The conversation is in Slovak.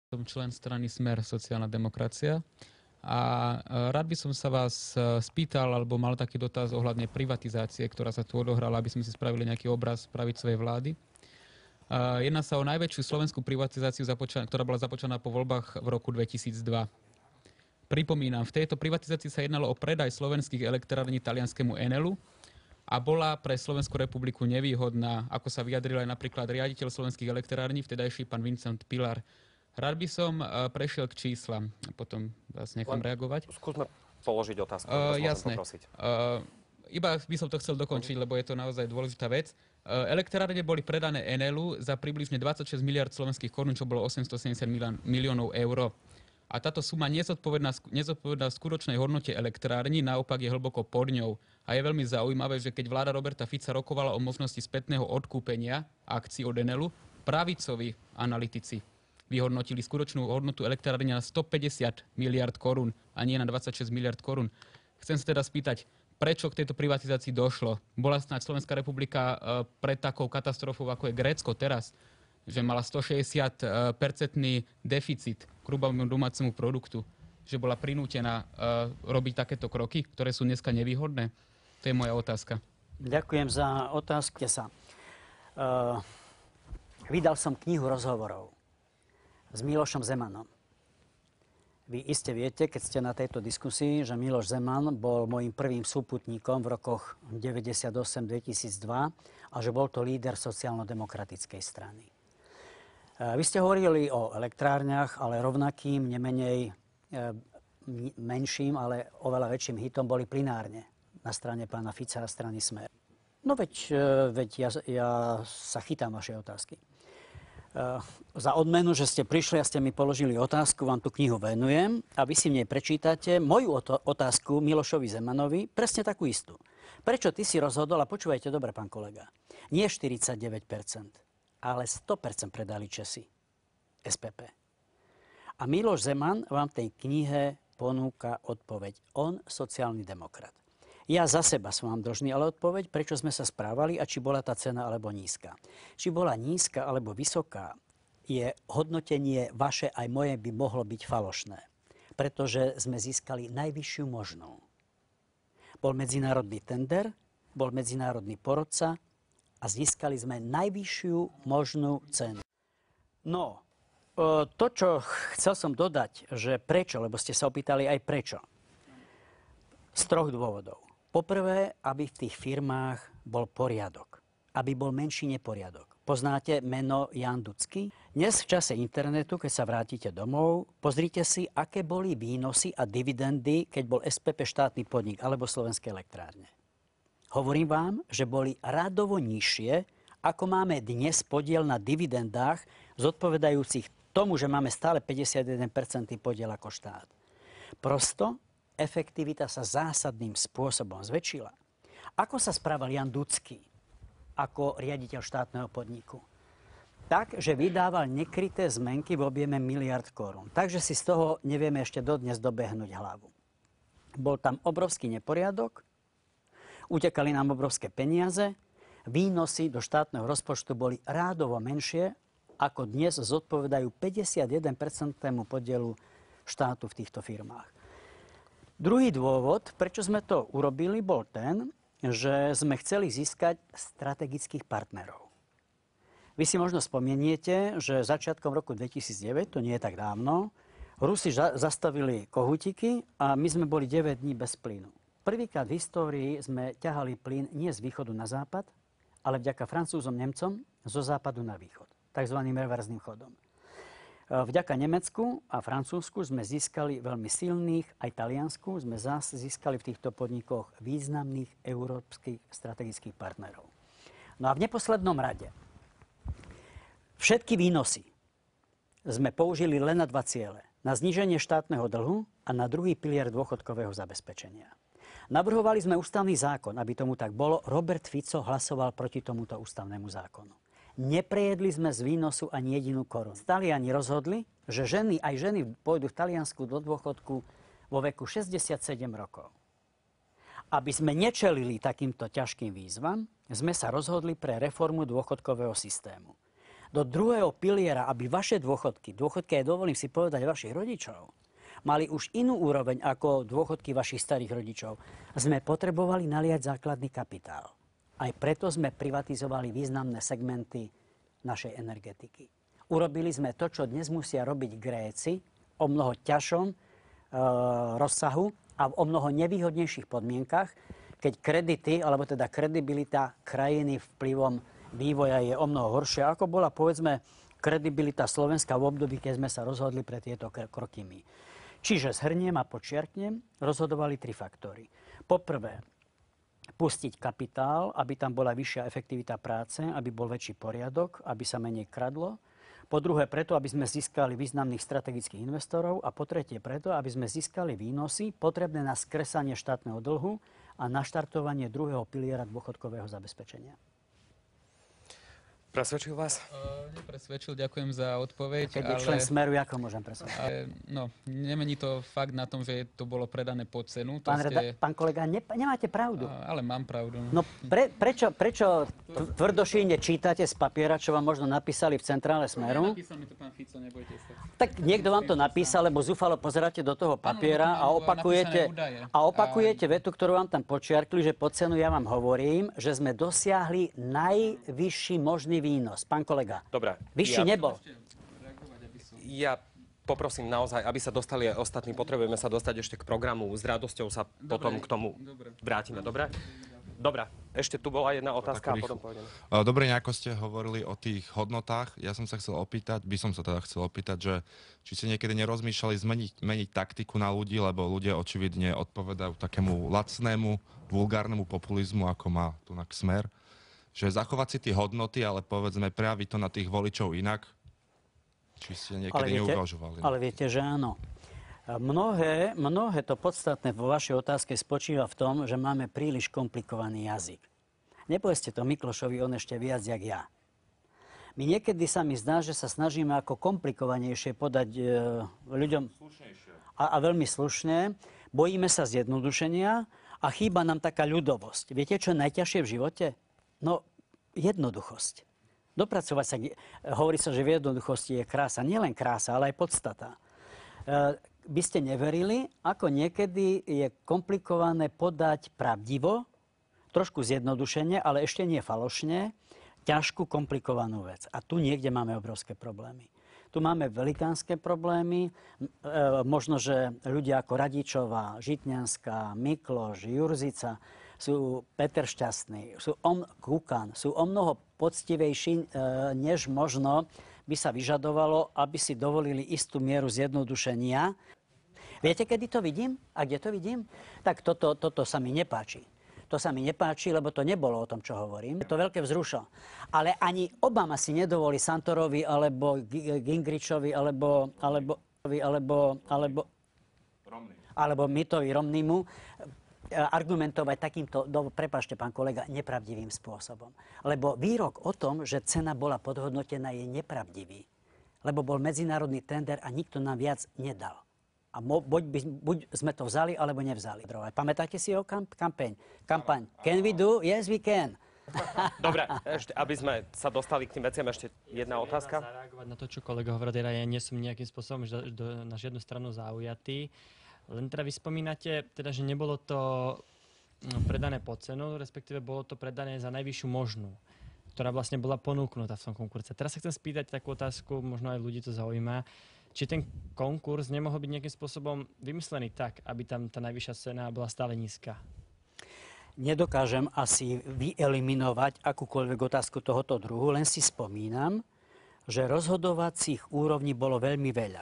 Som člen strany Smer sociálna demokracia a rád by som sa vás spýtal, alebo mal taký dotaz ohľadne privatizácie, ktorá sa tu odohrala, aby sme si spravili nejaký obraz pravicovej vlády. Jedná sa o najväčšiu slovenskú privatizáciu, ktorá bola započaná po voľbách v roku 2002. Pripomínam, v tejto privatizácii sa jednalo o predaj slovenských elektrární talianskému Enelu a bola pre Slovenskú republiku nevýhodná, ako sa vyjadril aj napríklad riaditeľ slovenských elektrární, vtedajší pán Vincent Pilar. Rád by som prešiel k číslam a potom vás nechám reagovať. Skúsme položiť otázku. Jasné. Iba by som to chcel dokončiť, lebo je to naozaj dôležitá vec. Elektrárne boli predané Enelu za približne 26 miliard slovenských korún, čo bolo 870 miliónov eur. A táto suma nezodpovedná skutočnej hodnote elektrární, naopak je hlboko pod ňou. A je veľmi zaujímavé, že keď vláda Roberta Fica rokovala o možnosti spätného odkúpenia akcií od Enelu, pravicoví analytici vyhodnotili skutočnú hodnotu elektrárne na 150 miliard korún a nie na 26 miliard korún. Chcem sa teda spýtať, prečo k tejto privatizácii došlo? Bola snáď Slovenská republika pred takou katastrofou, ako je Grécko teraz, že mala 160% deficit k hrubému domácemu produktu, že bola prinútená robiť takéto kroky, ktoré sú dneska nevýhodné? To je moja otázka. Ďakujem za otázku. Vydal som knihu rozhovorov s Milošom Zemanom. Vy iste viete, keď ste na tejto diskusii, že Miloš Zeman bol môjim prvým súputníkom v rokoch 98-2002 a že bol to líder sociálno-demokratickej strany. Vy ste hovorili o elektrárniach, ale rovnakým, nemenej menším, ale oveľa väčším hitom boli plinárne na strane pána Fica a strany Smer. No veď ja sa chytám vašej otázky. Za odmenu, že ste prišli a ste mi položili otázku, vám tú knihu venujem a vy si v nej prečítate moju otázku Milošovi Zemanovi, presne takú istú. Prečo ty si rozhodol, a počúvajte dobre, pán kolega, nie 49%, ale 100% predali Česi, SPP. A Miloš Zeman vám v tej knihe ponúka odpoveď. On sociálny demokrat. Ja za seba som vám dlžný ale odpoveď, prečo sme sa správali a či bola tá cena alebo nízka. Či bola nízka alebo vysoká, je hodnotenie vaše aj moje by mohlo byť falošné. Pretože sme získali najvyššiu možnú. Bol medzinárodný tender, bol medzinárodný porodca a získali sme najvyššiu možnú cenu. No, to, čo chcel som dodať, že prečo, lebo ste sa opýtali aj prečo. Z troch dôvodov. Poprvé, aby v tých firmách bol poriadok. Aby bol menší neporiadok. Poznáte meno Jan Ducky? Dnes v čase internetu, keď sa vrátite domov, pozrite si, aké boli výnosy a dividendy, keď bol SPP štátny podnik alebo Slovenské elektrárne. Hovorím vám, že boli radovo nižšie, ako máme dnes podiel na dividendách, zodpovedajúcich tomu, že máme stále 51% podiel ako štát. Prosto efektivita sa zásadným spôsobom zväčšila. Ako sa správal Jan Ducky ako riaditeľ štátneho podniku? Tak, že vydával nekryté zmenky v objeme miliard korún. Takže si z toho nevieme ešte dodnes dobehnúť hlavu. Bol tam obrovský neporiadok, utekali nám obrovské peniaze, výnosy do štátneho rozpočtu boli rádovo menšie, ako dnes zodpovedajú 51% podielu štátu v týchto firmách. Druhý dôvod, prečo sme to urobili, bol ten, že sme chceli získať strategických partnerov. Vy si možno spomeniete, že začiatkom roku 2009, to nie je tak dávno, Rusi zastavili kohútiky a my sme boli 9 dní bez plynu. Prvýkrát v histórii sme ťahali plyn nie z východu na západ, ale vďaka Francúzom, Nemcom zo západu na východ, takzvaným reverzným chodom. Vďaka Nemecku a Francúzsku sme získali veľmi silných, aj Taliansku sme zase získali v týchto podnikoch významných európskych strategických partnerov. No a v neposlednom rade všetky výnosy sme použili len na dva ciele. Na zníženie štátneho dlhu a na druhý pilier dôchodkového zabezpečenia. Navrhovali sme ústavný zákon, aby tomu tak bolo. Robert Fico hlasoval proti tomuto ústavnému zákonu. Neprejedli sme z výnosu ani jedinú korunu. Taliani rozhodli, že aj ženy pôjdu v Taliansku do dôchodku vo veku 67 rokov. Aby sme nečelili takýmto ťažkým výzvam, sme sa rozhodli pre reformu dôchodkového systému. do druhého piliera, aby vaše dôchodky, aj dovolím si povedať vašich rodičov, mali už inú úroveň ako dôchodky vašich starých rodičov, sme potrebovali naliať základný kapitál. Aj preto sme privatizovali významné segmenty našej energetiky. Urobili sme to, čo dnes musia robiť Gréci o mnoho ťažšom rozsahu a v o mnoho nevýhodnejších podmienkach, keď kredity, alebo teda kredibilita krajiny vplyvom vývoja je o mnoho horšia, ako bola, povedzme, kredibilita Slovenska v období, keď sme sa rozhodli pre tieto kroky my. Čiže zhrniem a podčiarknem, rozhodovali 3 faktory. Poprvé, pustiť kapitál, aby tam bola vyššia efektivita práce, aby bol väčší poriadok, aby sa menej kradlo. Po druhé, preto, aby sme získali významných strategických investorov. A po tretie, preto, aby sme získali výnosy potrebné na skresanie štátneho dlhu a naštartovanie druhého piliera dôchodkového zabezpečenia. Presvedčil vás? Nepresvedčil, ďakujem za odpoveď. Keď je člen Smeru, ako môžem presvedčiť? No, nemení to fakt na tom, že to bolo predané pod cenu. Pán kolega, nemáte pravdu. Ale mám pravdu. No prečo tvrdošíne čítate z papiera, čo vám možno napísali v centrále Smeru? Napísal mi to pán Fico, nebojte sa. Tak niekto vám to napísal, lebo zúfalo pozeráte do toho papiera a opakujete vetu, ktorú vám tam počiarkli, že pod cenu ja vám hovorím, že sme dosiahli najvyšší možný výnos. Pán kolega, dobre, vyšší nebol. Ja poprosím naozaj, aby sa dostali aj ostatní. Potrebujeme sa dostať ešte k programu. S radosťou sa potom k tomu vrátime. Dobre? Dobre. Ešte tu bola jedna otázka a potom pôjdeme. Dobre, nejako ste hovorili o tých hodnotách. Ja som sa chcel opýtať, chcel opýtať, že či ste niekedy nerozmýšľali meniť taktiku na ľudí, lebo ľudia očividne odpovedajú takému lacnému, vulgárnemu populizmu, ako má tu na Smer. Že zachovať si tie hodnoty, ale povedzme prejaviť to na tých voličov inak? Či ste niekedy neuvažovali? Ale viete, že áno. Mnohé to podstatné vo vašej otázke spočíva v tom, že máme príliš komplikovaný jazyk. Nepovedzte to Miklošovi, on ešte viac, jak ja. My niekedy sa mi zdá, že sa snažíme ako komplikovanejšie podať ľuďom a veľmi slušne. Bojíme sa zjednodušenia a chýba nám taká ľudovosť. Viete, čo je najťažšie v živote? No, jednoduchosť. Dopracovať sa, hovorí sa, že v jednoduchosti je krása. Nielen krása, ale aj podstata. By ste neverili, ako niekedy je komplikované podať pravdivo, trošku zjednodušene, ale ešte nie falošne, ťažkú, komplikovanú vec. A tu niekde máme obrovské problémy. Tu máme velikánske problémy. Možno, že ľudia ako Radičová, Žitňanská, Mikloš, Jurzica, sú Peter Šťastný, Kukan, sú o mnoho poctivejší, než možno by sa vyžadovalo, aby si dovolili istú mieru zjednodušenia. Viete, kedy to vidím? A kde to vidím? Tak toto sa mi nepáči. To sa mi nepáči, lebo to nebolo o tom, čo hovorím. Je to veľké vzrušo. Ale ani Obama si nedovolí Santorovi, alebo Gingrichovi, alebo Mittovi Romneymu argumentovať takýmto, prepáčte, pán kolega, nepravdivým spôsobom. Lebo výrok o tom, že cena bola podhodnotená, je nepravdivý. Lebo bol medzinárodný tender a nikto nám viac nedal. A buď sme to vzali, alebo nevzali. Pamätáte si o kampaň? Can we do? Yes, we can. Dobre, ešte, aby sme sa dostali k tým veciam, ešte jedna otázka. Zareagovať na to, čo kolega hovoril, ja nie som nejakým spôsobom na žiadnu stranu zaujatý. Len teda vy spomínate, teda, že nebolo to predané pod cenu, respektíve bolo to predané za najvyššiu možnú, ktorá vlastne bola ponúknutá v tom konkurze. Teraz sa chcem spýtať takú otázku, možno aj ľudí to zaujíma, či ten konkurs nemohol byť nejakým spôsobom vymyslený tak, aby tam tá najvyššia cena bola stále nízka? Nedokážem asi vyeliminovať akúkoľvek otázku tohoto druhu, len si spomínam, že rozhodovacích úrovní bolo veľmi veľa.